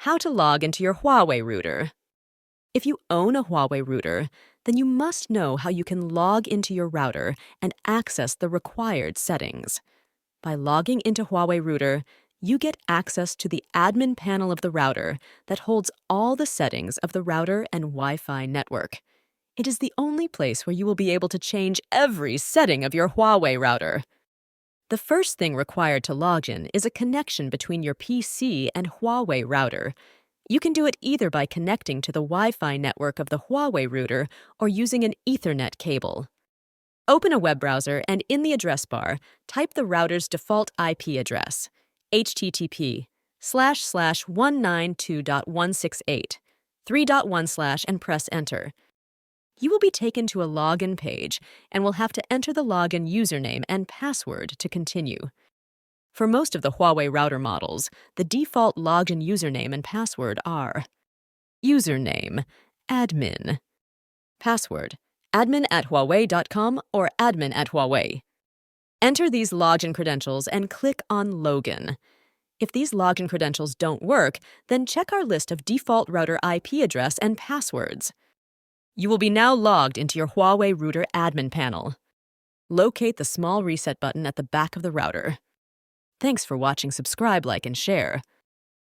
How to log into your Huawei router. If you own a Huawei router, then you must know how you can log into your router and access the required settings. By logging into Huawei router, you get access to the admin panel of the router that holds all the settings of the router and Wi-Fi network. It is the only place where you will be able to change every setting of your Huawei router. The first thing required to log in is a connection between your PC and Huawei router. You can do it either by connecting to the Wi-Fi network of the Huawei router or using an Ethernet cable. Open a web browser and in the address bar, type the router's default IP address, http://192.168, 3.1/ and press enter. You will be taken to a login page and will have to enter the login username and password to continue. For most of the Huawei router models, the default login username and password are username, admin, password, admin@huawei.com or admin@Huawei. Enter these login credentials and click on Login. If these login credentials don't work, then check our list of default router IP address and passwords. You will be now logged into your Huawei router admin panel. Locate the small reset button at the back of the router. Thanks for watching. Subscribe, like, and share.